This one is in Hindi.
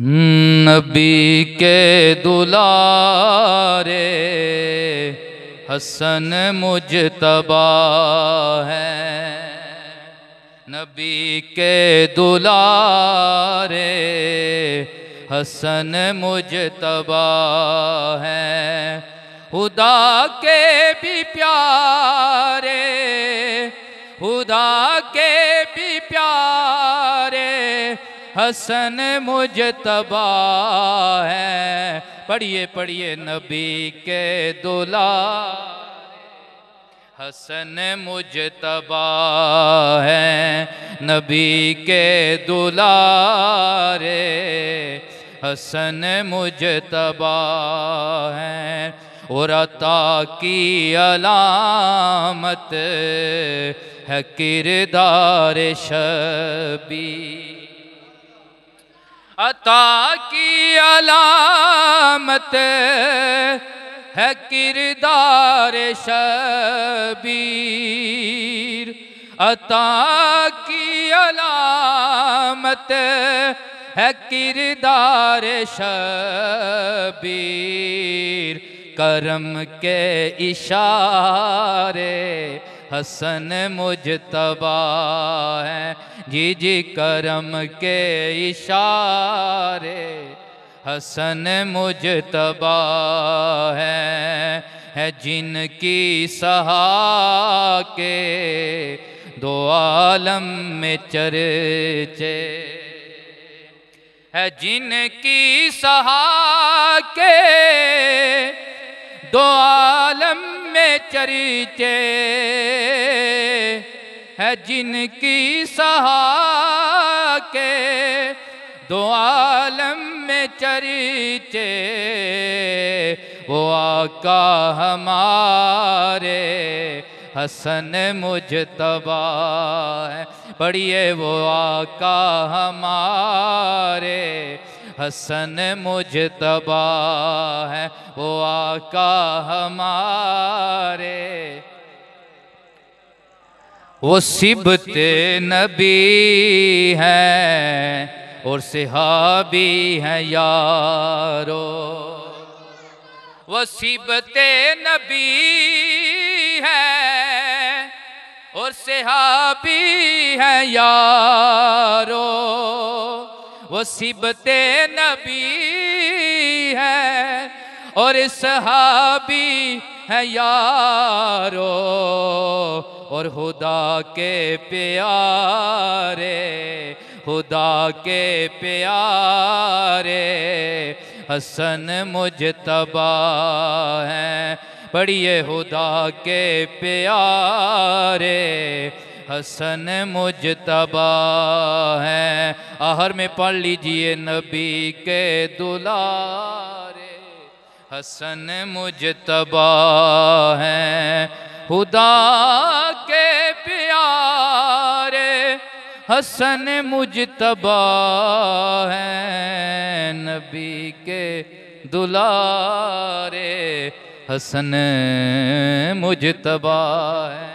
नबी के दुलारे हसन मुजतबा है। नबी के दुलारे हसन मुजतबा है। खुदा के भी प्यारे, खुदा के भी प्यारे हसन मुजतबा है। पढ़िए पढ़िए नबी के दुलारे हसन मुजतबा है। नबी के दुलारे हसन मुजतबा है। और अता की अलामत है किरदार शबी। अता की अलामत है किरदार शबीर। अता की अलामत है किरदार शबीर। करम के इशारे हसन मुजतबा है। जी जी करम के इशारे हसन मुजतबा है जिनकी सहा के दो आलम में चर्चे है। जिनकी सहा के दो आलम में चर्चे है। जिनकी सहा के दो आलम में चर्चे वो आका हमारे हसन मुजतबा है। पढ़िए वो आका हमारे हसन मुजतबा है। वो आका हमारे वो सिबते नबी हैं और सहाबी हैं यारो। वो सिबते नबी हैं और सहाबी हैं यारो। वो सिबते नबी हैं और सहाबी हैं यारो। और खुदा के प्यारे, खुदा के प्यारे हसन मुजतबा हैं। पढ़िए खुदा के प्यारे हसन मुजतबा हैं। आहर में पढ़ लीजिए नबी के दुलारे हसन मुजतबा हैं। खुदा के प्यारे हसन मुजतबा हैं। नबी के दुलारे हसन मुजतबा है।